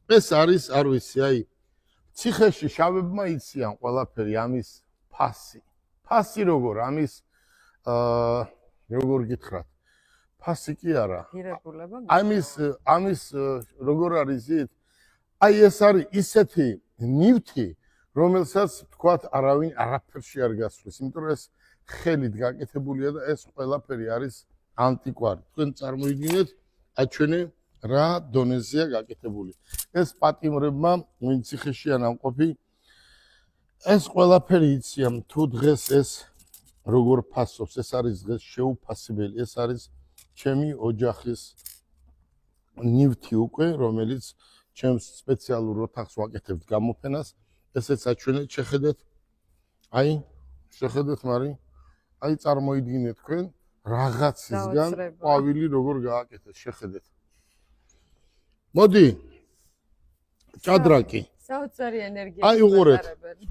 ეს არის, არ ვიცი, აი ციხეში შავებმა იციან ყველაფერი ამის ფასი. ფასი როგორ ამის როგორ გითხრათ? ფასი კი არა. ამის როგორ არის იცით? აი ეს არის ისეთი ნივთი, რომელსაც თქვათ არავინ არაფერში არ გასვლის, იმიტომ რომ ეს ხელით გაკეთებულია და ეს ყველაფერი არის ანტიკვარი. თქვენ წარმოიდგინეთ, აი ჩვენი რა დონეზეა გაკეთებული. ეს პატიმრებმა, ვინც ციხეშია ნამყოფი, ეს ყველაფერი იციან, თუ დღეს ეს როგორ ფასობს, ეს არის დღეს შეუფასებელი, ეს არის ჩემი ოჯახის ნივთი უკვე, რომელიც ჩემს სპეციალურ ოთახს ვაკეთებთ გამოფენას, ესეც აჩვენეთ, შეხედეთ. აი, შეხედეთ, მარი. აი წარმოიდგინეთ თქვენ რაღაცისგან ყვავილი როგორ გააკეთეს, შეხედეთ. მოდი. ჭადრაკი. საოცარი ენერგია. აი უყურეთ.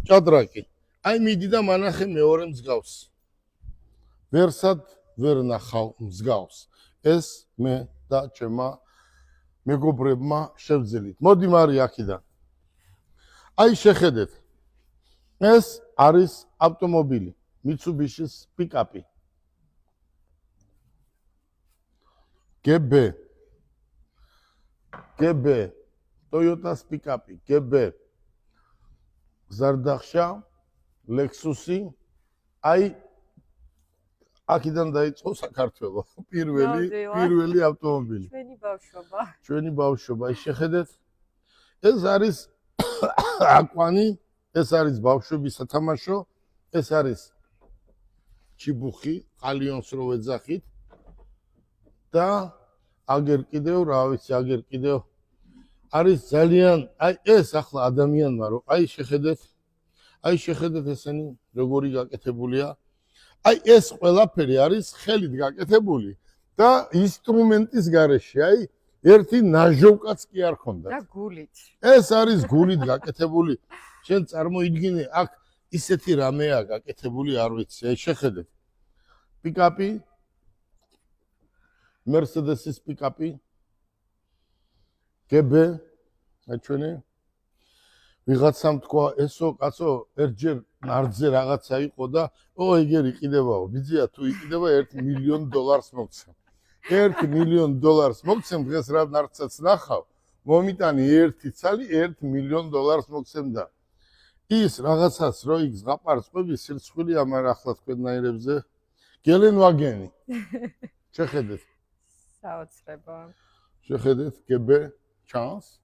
ჭადრაკი. აი მიდი და მანახე მეორე მსგავს. ვერსად ვერ ნახავ მსგავს. ეს მე და ჩემმა მეგობრებმა შევძელით. მოდი მარი აქედან. აი შეხედეთ. ეს არის ავტომობილი, Mitsubishi-ის პიკაპი. GB Toyota-ს პიკაპი, GB ზარდახშა, Lexus-ი. აი აქედან დაიწყო საქართველო. პირველი ავტომობილი. ჩვენი ბავშვობა. აი შეხედეთ. ეს არის აკვანი, ეს არის ბავშვების სათამაშო, ეს არის ჩიბუხი, ყალიონს რო ვეძახით და აგერ კიდევ, რა ვიცი, აგერ კიდევ არის ძალიან, აი ეს ახლა ადამიანმა რო, აი შეხედეთ ესენი როგორი გაკეთებულია. აი ეს ყველაფერი არის ხელით გაკეთებული და ინსტრუმენტის გარეშე, აი ერთი ნაჟოვკაც კი არ ქონდა. და გულით. ეს არის გულით გაკეთებული. შენ წარმოიდგინე, აქ ისეთი რამეა გაკეთებული, არ ვიცი, აი შეხედეთ. პიკაპი, Mercedes-ის პიკაპი, GB, აჩვენე. ვიღაცამ თქვა, ესო კაცო, ერთჯერ ნარძე რაღაცა იყო და ეგერ იყიდებაო. ბიძია თუ იყიდება $1 მილიონ მოგცემ. $1 მილიონ მოგცემ, დღეს რა ნარცაც ნახავ, მომიტანი ერთი ცალი $1 მილიონ მოგცემ და ის რაღაცას რო იქ ზღაპარწყები სირცხვილია, მაგრამ ახლა თქვენნაირებზე გელენვაგენი. შეხედეთ. საოცრება. შეხედეთ, GB ჩანს.